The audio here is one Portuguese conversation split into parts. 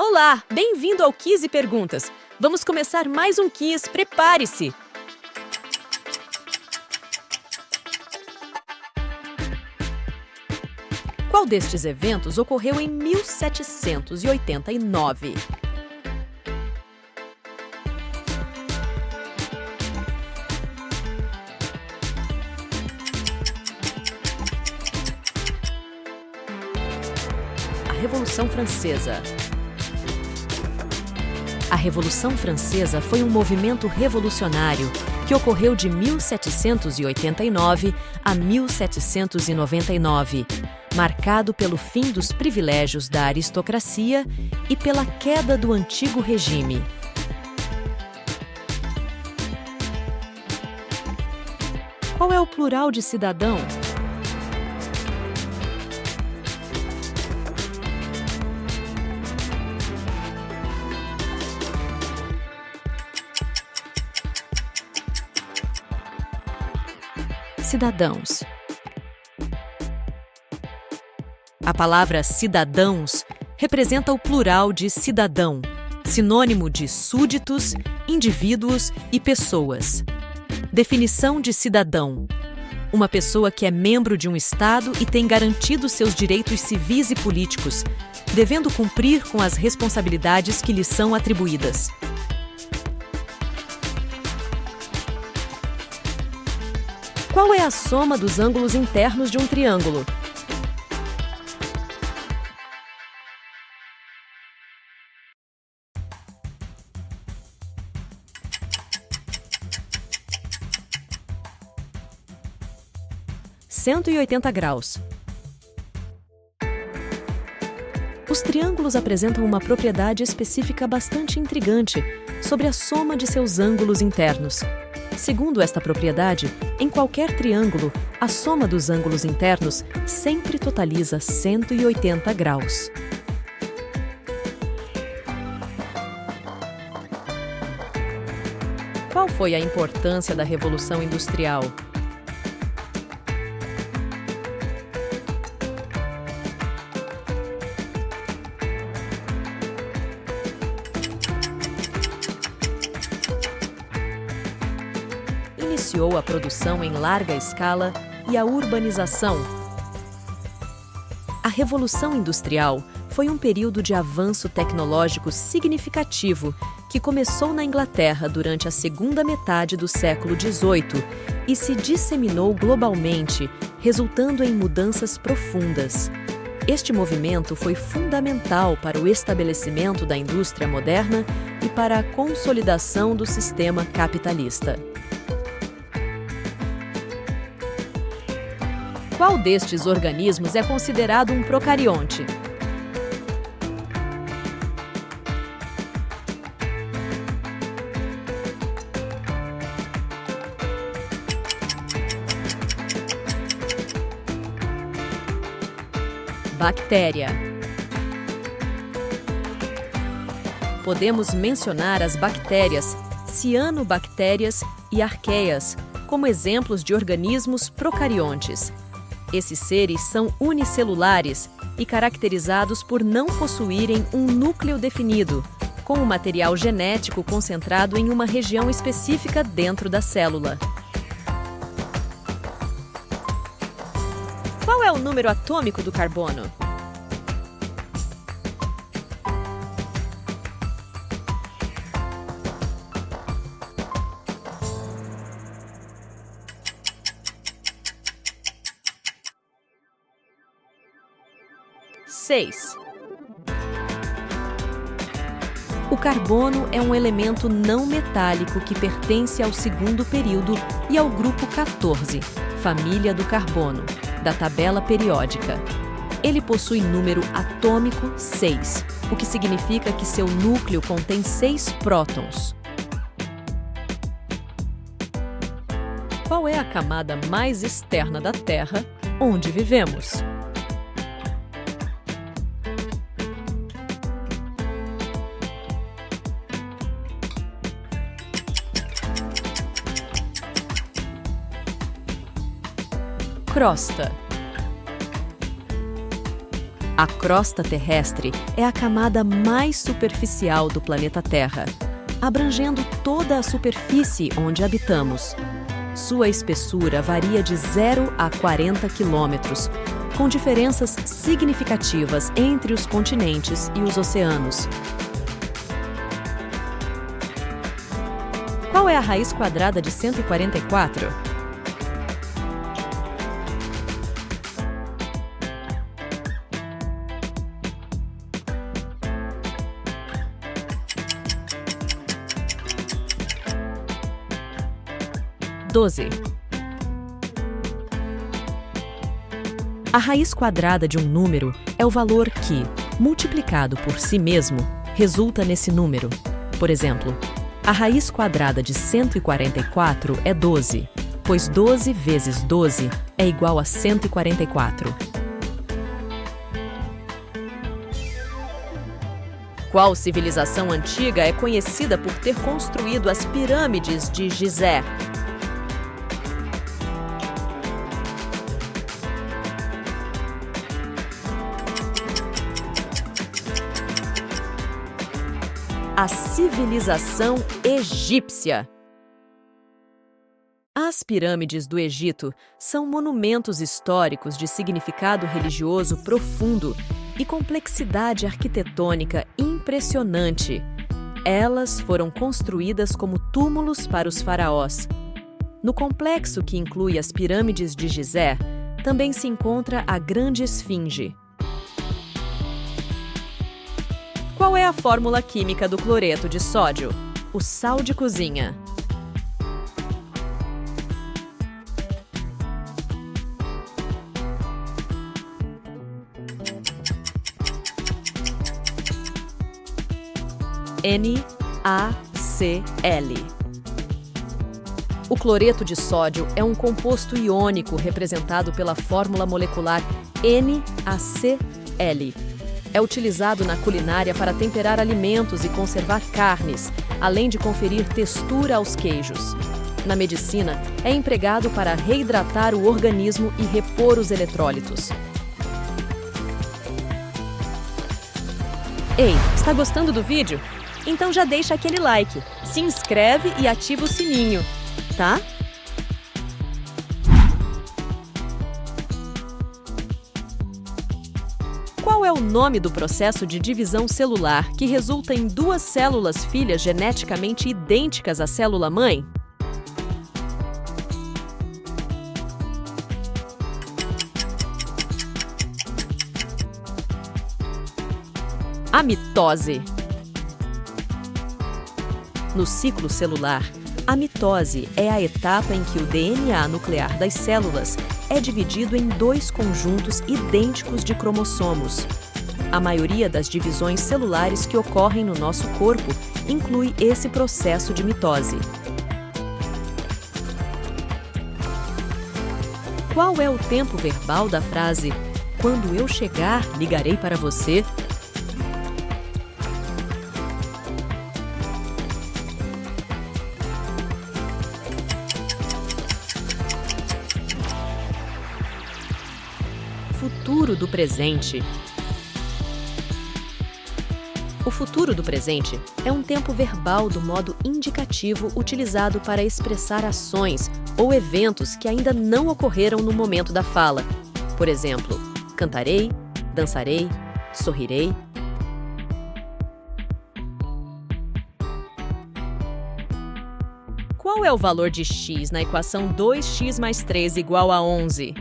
Olá, bem-vindo ao Quiz e Perguntas. Vamos começar mais um quiz, prepare-se! Qual destes eventos ocorreu em 1789? A Revolução Francesa. A Revolução Francesa foi um movimento revolucionário que ocorreu de 1789 a 1799, marcado pelo fim dos privilégios da aristocracia e pela queda do antigo regime. Qual é o plural de cidadão? Cidadãos. A palavra cidadãos representa o plural de cidadão, sinônimo de súditos, indivíduos e pessoas. Definição de cidadão: uma pessoa que é membro de um Estado e tem garantidos seus direitos civis e políticos, devendo cumprir com as responsabilidades que lhe são atribuídas. Qual é a soma dos ângulos internos de um triângulo? (180 graus). Os triângulos apresentam uma propriedade específica bastante intrigante sobre a soma de seus ângulos internos. Segundo esta propriedade, em qualquer triângulo, a soma dos ângulos internos sempre totaliza 180 graus. Qual foi a importância da Revolução Industrial? Iniciou a produção em larga escala e a urbanização. A Revolução Industrial foi um período de avanço tecnológico significativo que começou na Inglaterra durante a segunda metade do século XVIII e se disseminou globalmente, resultando em mudanças profundas. Este movimento foi fundamental para o estabelecimento da indústria moderna e para a consolidação do sistema capitalista. Qual destes organismos é considerado um procarionte? Bactéria. Podemos mencionar as bactérias, cianobactérias e arqueias, como exemplos de organismos procariontes. Esses seres são unicelulares e caracterizados por não possuírem um núcleo definido, com o material genético concentrado em uma região específica dentro da célula. Qual é o número atômico do carbono? (6) O carbono é um elemento não metálico que pertence ao segundo período e ao grupo 14, família do carbono, da tabela periódica. Ele possui número atômico 6, o que significa que seu núcleo contém 6 prótons. Qual é a camada mais externa da Terra, onde vivemos? Crosta. A crosta terrestre é a camada mais superficial do planeta Terra, abrangendo toda a superfície onde habitamos. Sua espessura varia de 0 a 40 quilômetros, com diferenças significativas entre os continentes e os oceanos. Qual é a raiz quadrada de 144? (12). A raiz quadrada de um número é o valor que, multiplicado por si mesmo, resulta nesse número. Por exemplo, a raiz quadrada de 144 é 12, pois 12 vezes 12 é igual a 144. Qual civilização antiga é conhecida por ter construído as pirâmides de Gizé? A civilização egípcia. As pirâmides do Egito são monumentos históricos de significado religioso profundo e complexidade arquitetônica impressionante. Elas foram construídas como túmulos para os faraós. No complexo que inclui as pirâmides de Gizé, também se encontra a Grande Esfinge. Qual é a fórmula química do cloreto de sódio? O sal de cozinha. NaCl. O cloreto de sódio é um composto iônico representado pela fórmula molecular NaCl. É utilizado na culinária para temperar alimentos e conservar carnes, além de conferir textura aos queijos. Na medicina, é empregado para reidratar o organismo e repor os eletrólitos. Ei, está gostando do vídeo? Então já deixa aquele like, se inscreve e ativa o sininho, tá? Qual é o nome do processo de divisão celular que resulta em duas células filhas geneticamente idênticas à célula-mãe? A mitose. No ciclo celular, a mitose é a etapa em que o DNA nuclear das células é dividido em dois conjuntos idênticos de cromossomos. A maioria das divisões celulares que ocorrem no nosso corpo inclui esse processo de mitose. Qual é o tempo verbal da frase "Quando eu chegar, ligarei para você"? Futuro do presente. O futuro do presente é um tempo verbal do modo indicativo utilizado para expressar ações ou eventos que ainda não ocorreram no momento da fala. Por exemplo, cantarei, dançarei, sorrirei. Qual é o valor de x na equação 2x mais 3 igual a 11?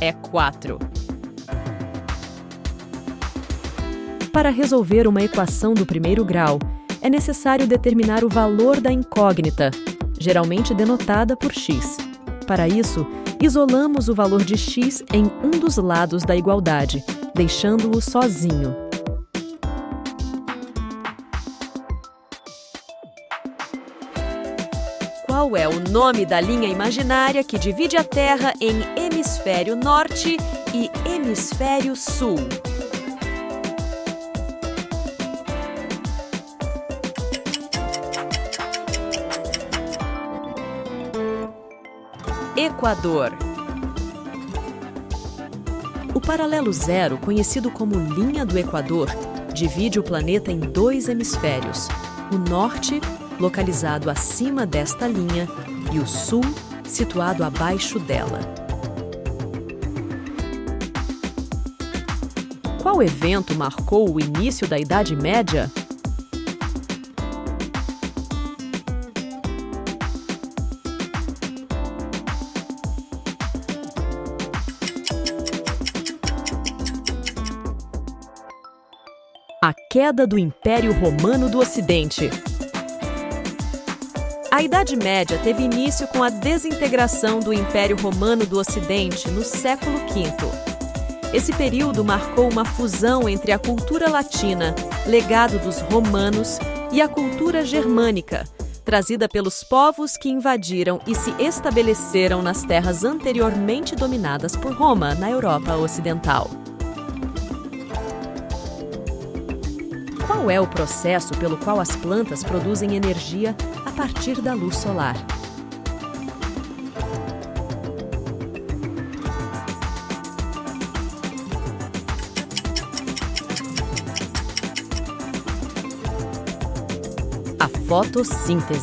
É 4. Para resolver uma equação do primeiro grau, é necessário determinar o valor da incógnita, geralmente denotada por x. Para isso, isolamos o valor de x em um dos lados da igualdade, deixando-o sozinho. Qual é o nome da linha imaginária que divide a Terra em hemisfério norte e hemisfério sul? Equador. O paralelo zero, conhecido como linha do Equador, divide o planeta em dois hemisférios: o norte, localizado acima desta linha, e o sul, situado abaixo dela. Qual evento marcou o início da Idade Média? A queda do Império Romano do Ocidente. A Idade Média teve início com a desintegração do Império Romano do Ocidente no século V. Esse período marcou uma fusão entre a cultura latina, legado dos romanos, e a cultura germânica, trazida pelos povos que invadiram e se estabeleceram nas terras anteriormente dominadas por Roma, na Europa Ocidental. Qual é o processo pelo qual as plantas produzem energia a partir da luz solar? A fotossíntese.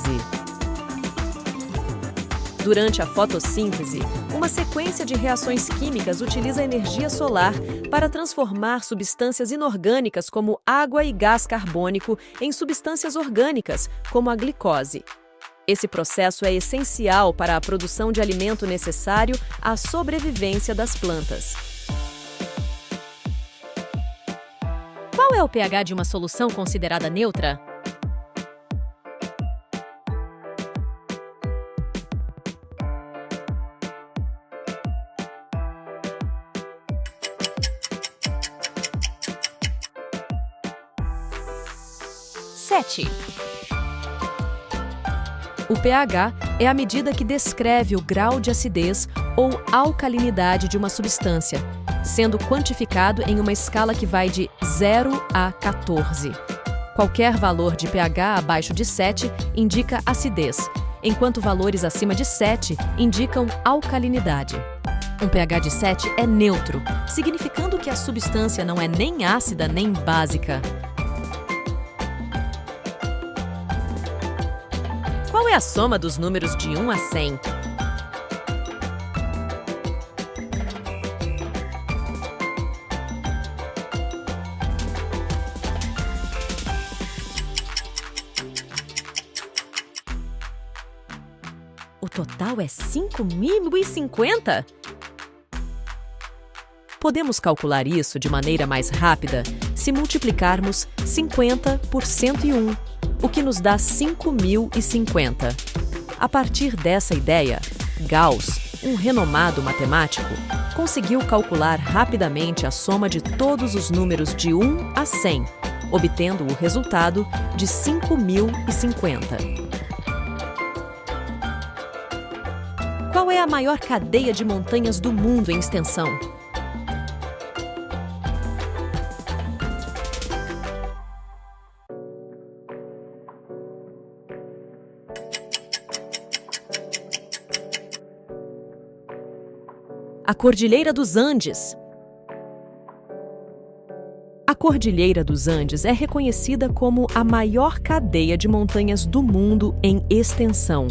Durante a fotossíntese, uma sequência de reações químicas utiliza a energia solar para transformar substâncias inorgânicas como água e gás carbônico em substâncias orgânicas, como a glicose. Esse processo é essencial para a produção de alimento necessário à sobrevivência das plantas. Qual é o pH de uma solução considerada neutra? O pH é a medida que descreve o grau de acidez ou alcalinidade de uma substância, sendo quantificado em uma escala que vai de 0 a 14. Qualquer valor de pH abaixo de 7 indica acidez, enquanto valores acima de 7 indicam alcalinidade. Um pH de 7 é neutro, significando que a substância não é nem ácida nem básica. Qual é a soma dos números de 1 a 100? O total é 5.050? Podemos calcular isso de maneira mais rápida se multiplicarmos 50 por 101, o que nos dá 5.050. A partir dessa ideia, Gauss, um renomado matemático, conseguiu calcular rapidamente a soma de todos os números de 1 a 100, obtendo o resultado de 5.050. Qual é a maior cadeia de montanhas do mundo em extensão? A Cordilheira dos Andes. A Cordilheira dos Andes é reconhecida como a maior cadeia de montanhas do mundo em extensão,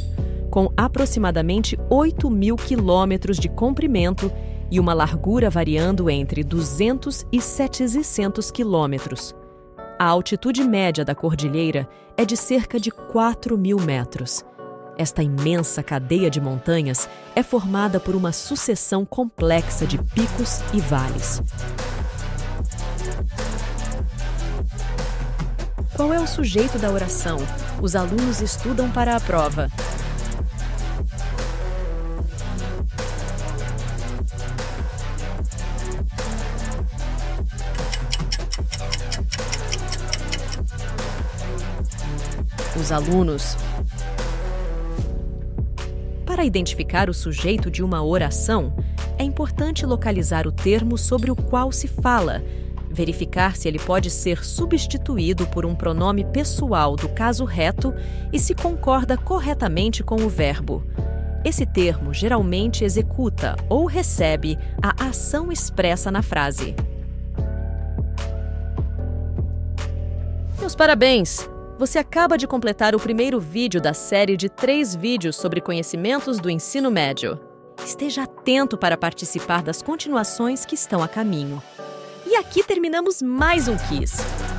com aproximadamente 8.000 quilômetros de comprimento e uma largura variando entre 200 e 700 quilômetros. A altitude média da cordilheira é de cerca de 4.000 metros. Esta imensa cadeia de montanhas é formada por uma sucessão complexa de picos e vales. Qual é o sujeito da oração? Os alunos estudam para a prova. Os alunos. Para identificar o sujeito de uma oração, é importante localizar o termo sobre o qual se fala, verificar se ele pode ser substituído por um pronome pessoal do caso reto e se concorda corretamente com o verbo. Esse termo geralmente executa ou recebe a ação expressa na frase. Meus parabéns! Você acaba de completar o primeiro vídeo da série de 3 vídeos sobre conhecimentos do ensino médio. Esteja atento para participar das continuações que estão a caminho. E aqui terminamos mais um quiz.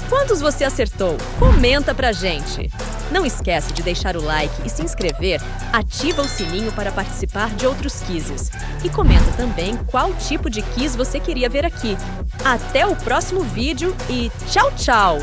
Quantos você acertou? Comenta pra gente! Não esquece de deixar o like e se inscrever, ativa o sininho para participar de outros quizzes. E comenta também qual tipo de quiz você queria ver aqui. Até o próximo vídeo e tchau, tchau!